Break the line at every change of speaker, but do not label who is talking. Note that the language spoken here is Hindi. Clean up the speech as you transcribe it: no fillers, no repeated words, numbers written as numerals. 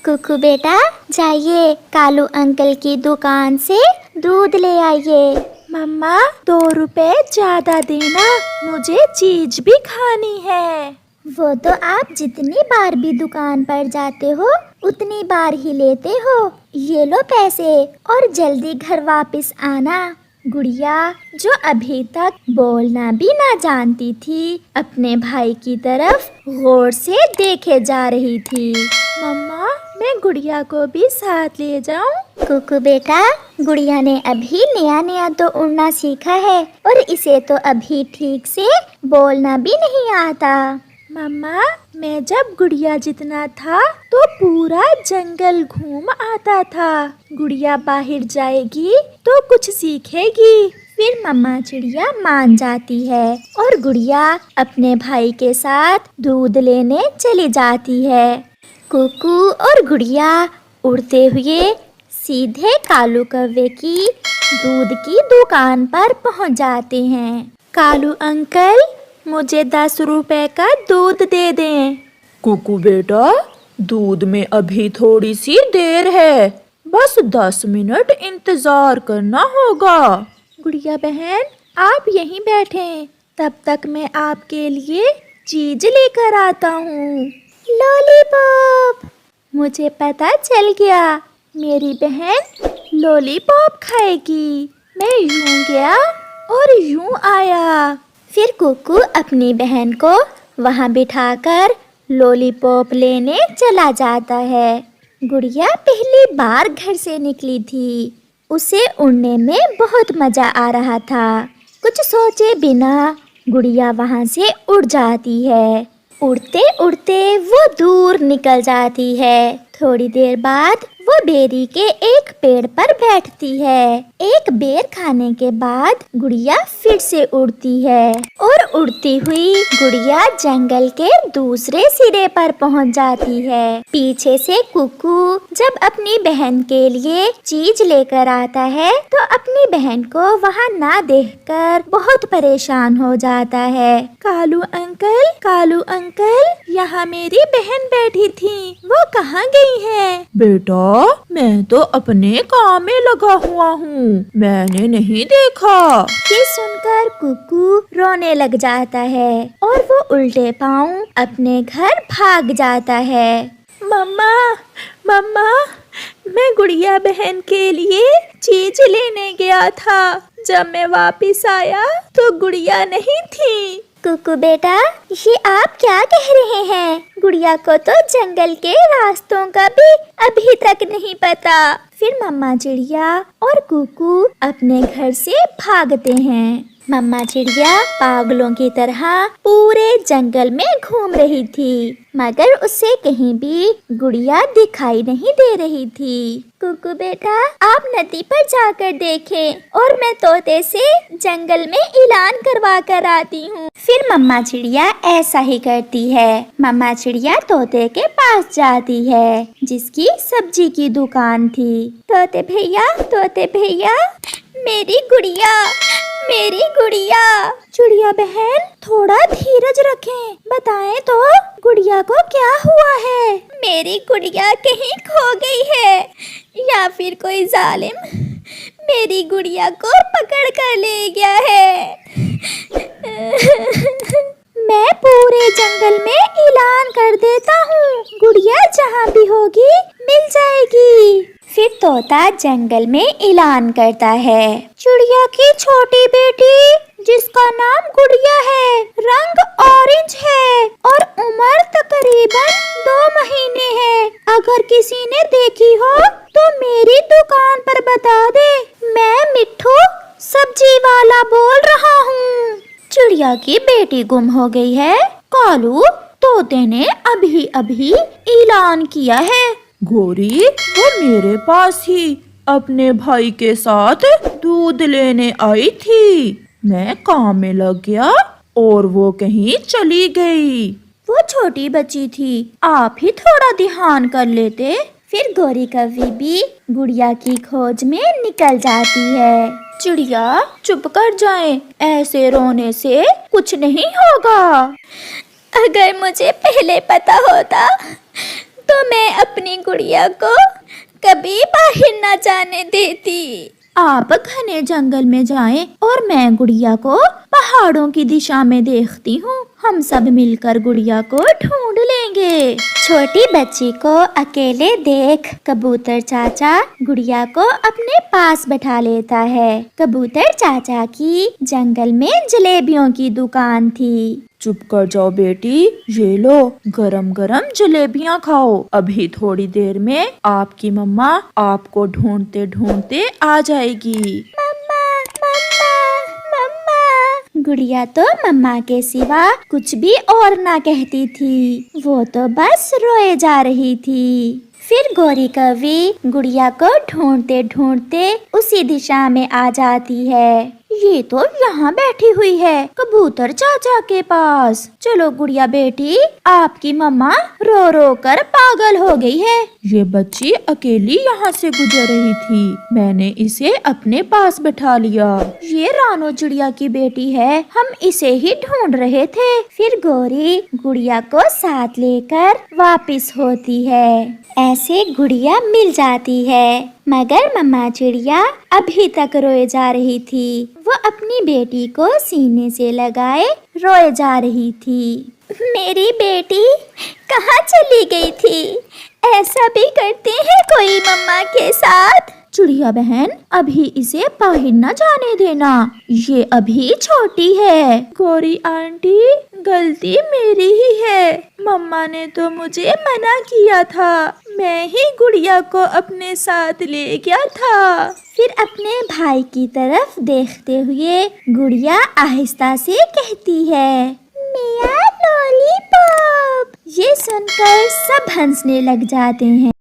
कुकू बेटा, जाइए कालू अंकल की दुकान से दूध ले आइए।
मम्मा 2 रुपए ज्यादा देना, मुझे चीज भी खानी है।
वो तो आप जितनी बार भी दुकान पर जाते हो उतनी बार ही लेते हो। ये लो पैसे और जल्दी घर वापस आना। गुड़िया, जो अभी तक बोलना भी ना जानती थी, अपने भाई की तरफ गौर से देखे जा रही थी।
मम्मा, मैं गुड़िया को भी साथ ले जाऊं?
कुकू बेटा, गुड़िया ने अभी नया नया तो उड़ना सीखा है और इसे तो अभी ठीक से बोलना भी नहीं आता।
मम्मा, मैं जब गुड़िया जितना था तो पूरा जंगल घूम आता था। गुड़िया बाहर जाएगी तो कुछ सीखेगी।
फिर मम्मा चिड़िया मान जाती है और गुड़िया अपने भाई के साथ दूध लेने चली जाती है। कुकू और गुड़िया उड़ते हुए सीधे कालू कौवे की दूध की दुकान पर पहुंच जाते हैं।
कालू अंकल, मुझे 10 रुपए का दूध दे दें।
कुकू बेटा, दूध में अभी थोड़ी सी देर है, बस 10 मिनट इंतजार करना होगा।
गुड़िया बहन, आप यहीं बैठें, तब तक मैं आपके लिए चीज लेकर आता हूँ।
लॉलीपॉप!
मुझे पता चल गया, मेरी बहन लॉलीपॉप खाएगी। मैं यूं गया और यूं आया।
फिर कुकू अपनी बहन को वहाँ बिठाकर लॉलीपॉप लेने चला जाता है। गुड़िया पहली बार घर से निकली थी, उसे उड़ने में बहुत मजा आ रहा था। कुछ सोचे बिना गुड़िया वहाँ से उड़ जाती है। उड़ते उड़ते वो दूर निकल जाती है। थोड़ी देर बाद वो बेरी के एक पेड़ पर बैठती है। एक बेर खाने के बाद गुड़िया फिर से उड़ती है और उड़ती हुई गुड़िया जंगल के दूसरे सिरे पर पहुंच जाती है। पीछे से कुकू जब अपनी बहन के लिए चीज लेकर आता है तो अपनी बहन को वहाँ ना देखकर बहुत परेशान हो जाता है।
कालू अंकल, यहाँ मेरी बहन बैठी थी, वो कहाँ गई है?
बेटा, मैं तो अपने काम में लगा हुआ हूँ, मैंने नहीं देखा।
ये सुनकर कुकू रोने लग जाता है और वो उल्टे पाँव अपने घर भाग जाता है।
मम्मा, मैं गुड़िया बहन के लिए चीज लेने गया था। जब मैं वापस आया तो गुड़िया नहीं थी।
कुकू बेटा, ये आप क्या कह रहे हैं? गुड़िया को तो जंगल के रास्तों का भी अभी तक नहीं पता। फिर मम्मा चिड़िया और कुकू अपने घर से भागते हैं। मम्मा चिड़िया पागलों की तरह पूरे जंगल में घूम रही थी, मगर उसे कहीं भी गुड़िया दिखाई नहीं दे रही थी। कुकू बेटा, आप नदी पर जाकर देखें और मैं तोते से जंगल में ऐलान करवा कर आती हूँ। फिर मम्मा चिड़िया ऐसा ही करती है। मम्मा चिड़िया तोते के पास जाती है जिसकी सब्जी की दुकान थी। तोते भैया, मेरी गुड़िया।
चिड़िया बहन, थोड़ा धीरज रखें, बताएं तो गुड़िया को क्या हुआ है?
मेरी गुड़िया कहीं खो गई है या फिर कोई जालिम मेरी गुड़िया को पकड़ कर ले गया है।
मैं पूरे जंगल में ऐलान कर देता हूँ, गुड़िया जहाँ भी होगी मिल जाएगी।
फिर तोता जंगल में ऐलान करता है,
चिड़िया की छोटी बेटी जिसका नाम गुड़िया है, रंग ऑरेंज है और उम्र तकरीबन 2 महीने है। अगर किसी ने देखी हो तो मेरी दुकान पर बता दे। मैं मिट्ठू सब्जी वाला बोल रहा हूँ।
चिड़िया की बेटी गुम हो गई है। कालू, तोते ने अभी अभी ऐलान किया है।
गोरी, वो मेरे पास ही अपने भाई के साथ दूध लेने आई थी। मैं काम में लग गया और वो कहीं चली गई।
वो छोटी बच्ची थी, आप ही थोड़ा ध्यान कर लेते। फिर गोरी कौवी भी गुड़िया की खोज में निकल जाती है। चिड़िया, चुप कर जाएं, ऐसे रोने से कुछ नहीं होगा। अगर मुझे पहले पता होता तो मैं अपनी गुड़िया को कभी बाहर ना जाने देती।
आप घने जंगल में जाएं और मैं गुड़िया को पहाड़ों की दिशा में देखती हूँ। हम सब मिलकर गुड़िया को ढूंढ लेंगे।
छोटी बच्ची को अकेले देख कबूतर चाचा गुड़िया को अपने पास बैठा लेता है। कबूतर चाचा की जंगल में जलेबियों की दुकान थी।
चुप कर जाओ बेटी, ये लो गरम गरम जलेबियां खाओ। अभी थोड़ी देर में आपकी मम्मा आपको ढूंढते ढूंढते आ जाएगी।
मम्मा मम्मा मम्मा। गुड़िया तो मम्मा के सिवा कुछ भी और ना कहती थी, वो तो बस रोए जा रही थी। फिर गौरी कौवी गुड़िया को ढूंढते ढूंढते उसी दिशा में आ जाती है।
ये तो यहाँ बैठी हुई है कबूतर चाचा के पास। चलो गुड़िया बेटी, आपकी मम्मा रो रो कर पागल हो गई है।
ये बच्ची अकेली यहाँ से गुजर रही थी, मैंने इसे अपने पास बैठा लिया।
ये रानो चिड़िया की बेटी है, हम इसे ही ढूंढ रहे थे।
फिर गौरी गुड़िया को साथ लेकर वापस होती है। ऐसे गुड़िया मिल जाती है, मगर मम्मा चिड़िया अभी तक रोए जा रही थी। वो अपनी बेटी को सीने से लगाए रोए जा रही थी। मेरी बेटी कहाँ चली गई थी? ऐसा भी करते हैं कोई मम्मा के साथ?
चिड़िया बहन, अभी इसे बाहर न जाने देना, ये अभी छोटी है।
गौरी आंटी, गलती मेरी ही है, मम्मा ने तो मुझे मना किया था, मैं ही गुड़िया को अपने साथ ले गया था।
फिर अपने भाई की तरफ देखते हुए गुड़िया आहिस्ता से कहती है, मिया लॉलीपॉप। ये सुनकर सब हंसने लग जाते हैं।